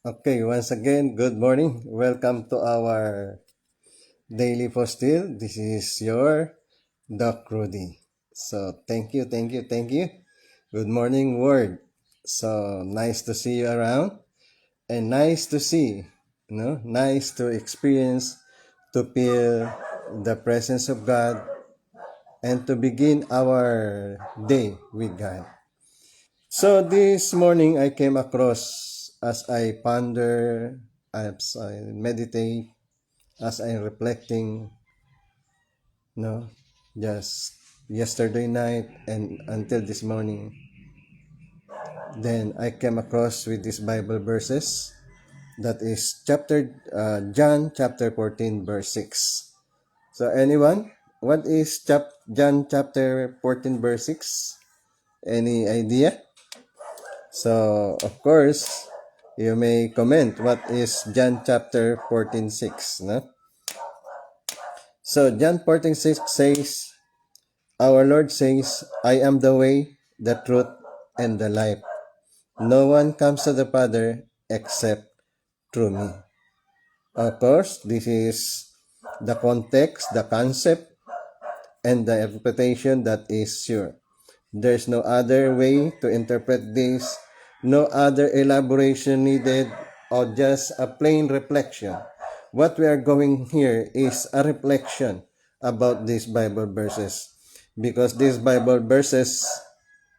Okay, once again, good morning. Welcome to our daily postil. This is your Doc Rudy. So, thank you. Good morning, word. So, nice to see you around and nice to see, nice to experience, to feel the presence of God and to begin our day with God. So, this morning I came across as I ponder, as I meditate, as I'm reflecting, no, just yesterday night and until this morning, then I came across with these Bible verses. That is John chapter 14 verse 6. So anyone, what is John chapter 14 verse 6? Any idea? So of course, you may comment what is John chapter 14 6, no? So John 14 6 says, our Lord says, I am the way, the truth, and the life. No one comes to the Father except through me. Of course, this is the context, the concept, and the interpretation that is sure. There's no other way to interpret this, no other elaboration needed, or just a plain reflection. What we are going here is a reflection about these Bible verses. Because these Bible verses,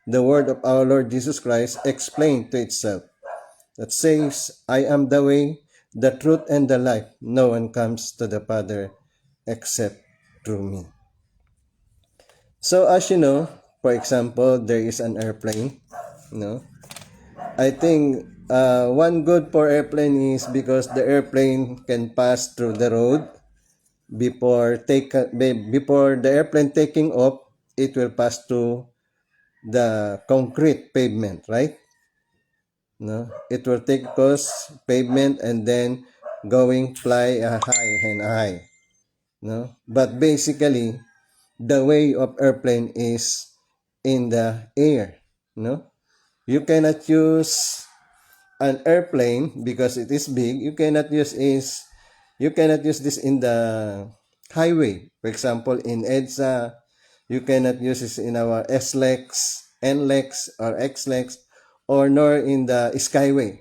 the word of our Lord Jesus Christ explained to itself. That says, I am the way, the truth, and the life. No one comes to the Father except through me. So as you know, for example, there is an airplane. No, I think one good for airplane is because the airplane can pass through the road before the airplane taking off. It will pass through the concrete pavement, right? No, it will take across pavement and then going fly high and high. No, but basically the way of airplane is in the air. No, you cannot use an airplane because it is big. You cannot use this in the highway. For example, in EDSA, you cannot use this in our SLEX, NLEX, or XLEX, or nor in the Skyway.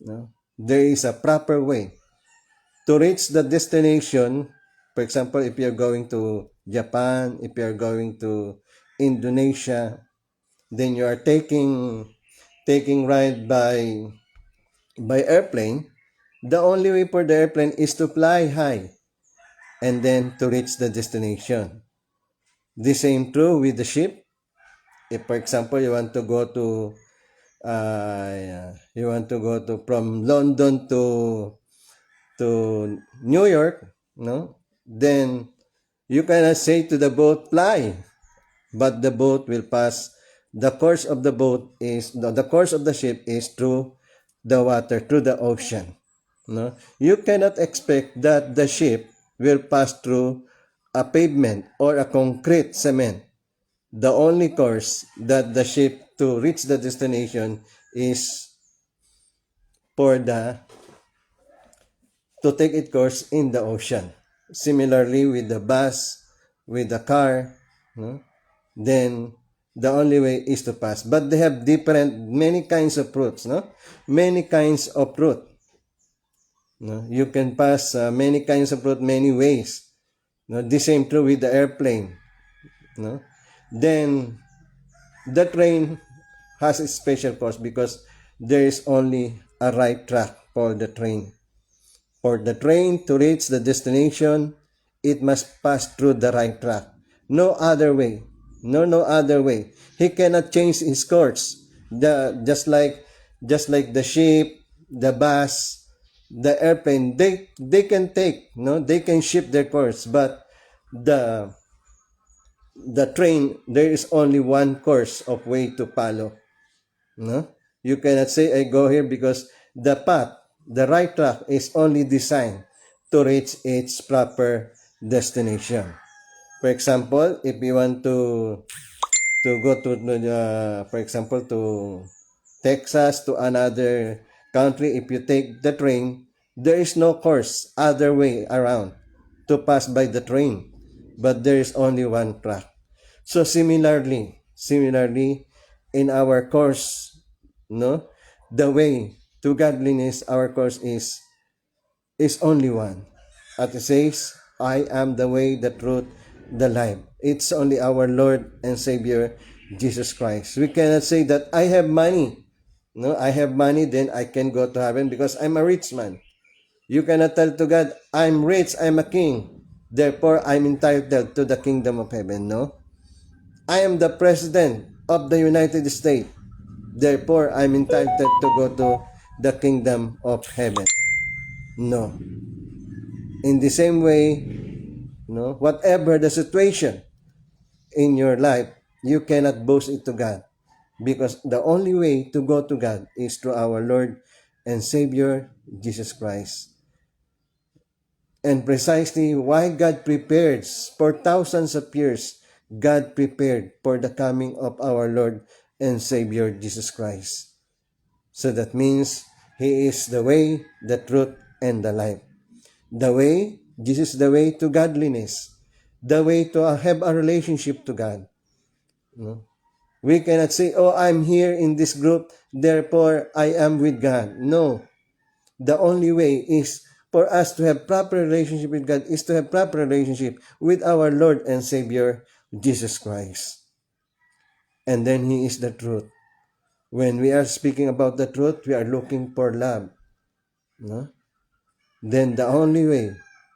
No? There is a proper way to reach the destination. For example, if you're going to Japan, if you're going to Indonesia, then you are taking ride by airplane. The only way for the airplane is to fly high and then to reach the destination. The same true with the ship. If for example you want to go to from London to New York, no, then you cannot say to the boat fly, but the boat will pass. The course of the ship is through the water, through the ocean. No, you cannot expect that the ship will pass through a pavement or a concrete cement. The only course that the ship to reach the destination is for the to take its course in the ocean. Similarly with the bus, with the car, no? Then the only way is to pass. But they have many kinds of routes, no? Many kinds of route. No? You can pass many kinds of route, many ways. No? The same true with the airplane. No? Then the train has a special course because there is only a right track for the train. For the train to reach the destination, it must pass through the right track. No other way. No other way. He cannot change his course. Just like the ship, the bus, the airplane, they can shift their course, but the the train, there is only one course of way to follow. No? You cannot say, I go here because the path, the right track is only designed to reach its proper destination. For example, if you want to go to, for example, to Texas, to another country, if you take the train, there is no course other way around to pass by the train, but there is only one track. So similarly, in our course, no, the way to godliness, our course is only one. At it says, I am the way, the truth, the life. It's only our Lord and Savior, Jesus Christ. We cannot say that I have money. No, I have money, then I can go to heaven because I'm a rich man. You cannot tell to God, I'm rich, I'm a king. Therefore, I'm entitled to the kingdom of heaven. No. I am the president of the United States. Therefore, I'm entitled to go to the kingdom of heaven. No. In the same way, no, whatever the situation in your life, you cannot boast it to God because the only way to go to God is through our Lord and Savior, Jesus Christ. And precisely why God prepared for thousands of years, God prepared for the coming of our Lord and Savior, Jesus Christ. So that means He is the way, the truth, and the life. The way, Jesus is the way to godliness. The way to have a relationship to God. No? We cannot say, oh, I'm here in this group, therefore I am with God. No. The only way is for us to have proper relationship with God is to have proper relationship with our Lord and Savior, Jesus Christ. And then He is the truth. When we are speaking about the truth, we are looking for love. No? Then the only way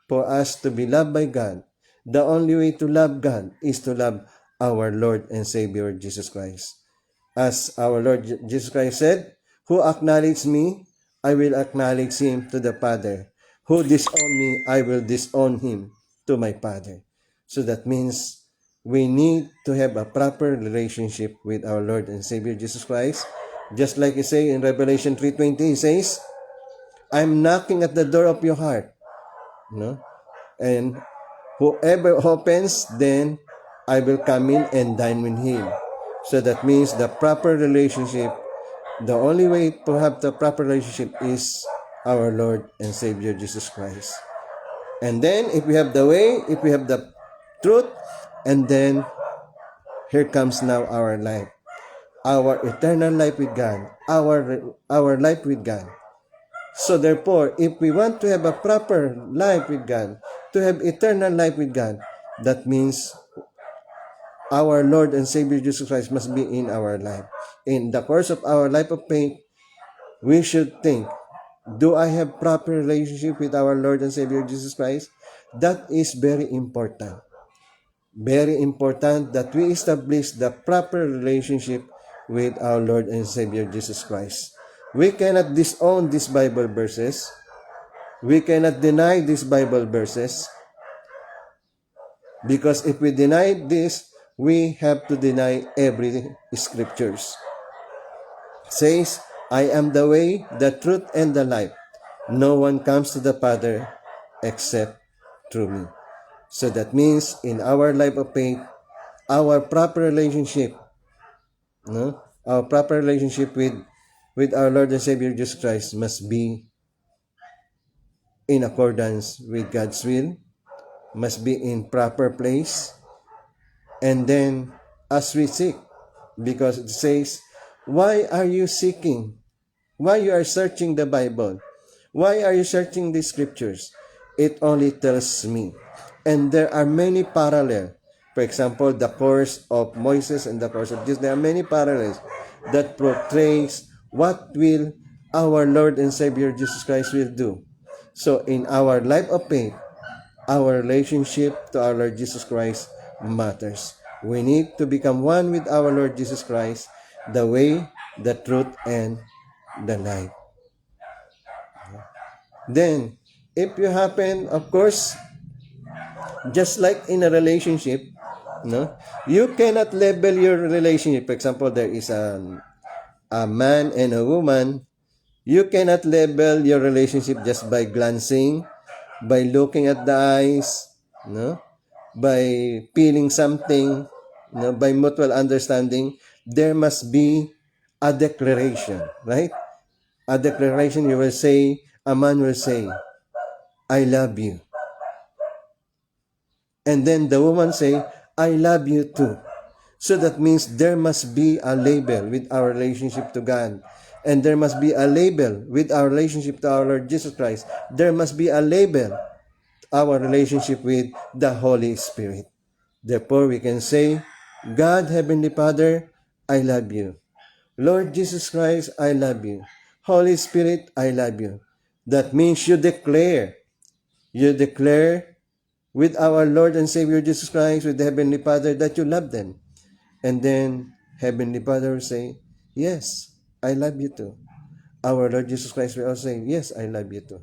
for us to be loved by God, the only way to love God is to love our Lord and Savior, Jesus Christ. As our Lord Jesus Christ said, who acknowledge me, I will acknowledge him to the Father. Who disown me, I will disown him to my Father. So that means we need to have a proper relationship with our Lord and Savior Jesus Christ. Just like he say in Revelation 3:20, he says, I'm knocking at the door of your heart. No? And whoever opens, then I will come in and dine with him. So that means the proper relationship, the only way to have the proper relationship is our Lord and Savior Jesus Christ. And then if we have the way, if we have the truth, and then here comes now our life. Our eternal life with God. Our life with God. So therefore, if we want to have a proper life with God, to have eternal life with God, that means our Lord and Savior Jesus Christ must be in our life. In the course of our life of faith, we should think, do I have proper relationship with our Lord and Savior Jesus Christ? That is very important. Very important that we establish the proper relationship with our Lord and Savior Jesus Christ. We cannot disown these Bible verses. We cannot deny these Bible verses. Because if we deny this, we have to deny every scriptures. It says, I am the way, the truth, and the life. No one comes to the Father except through me. So that means in our life of faith, our proper relationship, no, our proper relationship with our Lord and Savior Jesus Christ must be in accordance with God's will, must be in proper place, and then as we seek, because it says, why are you seeking? Why you are searching the Bible? Why are you searching the scriptures? It only tells me. And there are many parallels. For example, the course of Moses and the course of Jesus. There are many parallels that portrays what will our Lord and Savior Jesus Christ will do. So in our life of faith, our relationship to our Lord Jesus Christ matters. We need to become one with our Lord Jesus Christ, the way, the truth, and the life. Then, if you happen, of course, just like in a relationship, no, you cannot label your relationship. For example, there is a man and a woman. You cannot label your relationship just by glancing, by looking at the eyes, no, by feeling something, no, by mutual understanding. There must be a declaration, right? A declaration you will say, a man will say, I love you. And then the woman say, I love you too. So that means there must be a label with our relationship to God. And there must be a label with our relationship to our Lord Jesus Christ. There must be a label our relationship with the Holy Spirit. Therefore, we can say, God, Heavenly Father, I love you. Lord Jesus Christ, I love you. Holy Spirit, I love you. That means you declare with our Lord and Savior Jesus Christ, with the Heavenly Father, that you love them. And then Heavenly Father will say, yes, I love you too. Our Lord Jesus Christ will also say, yes, I love you too.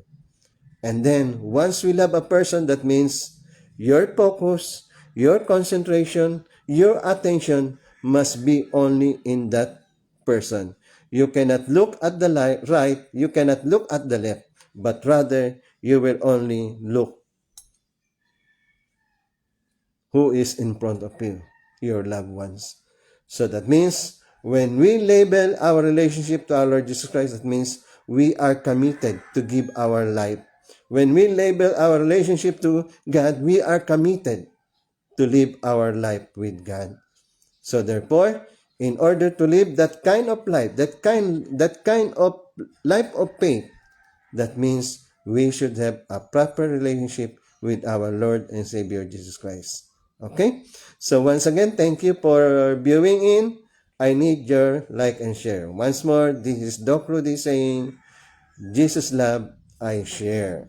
And then once we love a person, that means your focus, your concentration, your attention must be only in that person. You cannot look at the right, you cannot look at the left, but rather you will only look who is in front of you, your loved ones. So that means when we label our relationship to our Lord Jesus Christ, that means we are committed to give our life. When we label our relationship to God, we are committed to live our life with God. So therefore, in order to live that kind of life, that kind of life of faith, that means we should have a proper relationship with our Lord and Savior Jesus Christ. Okay? So once again, thank you for viewing in. I need your like and share. Once more, this is Doc Rudy saying, Jesus love, I share.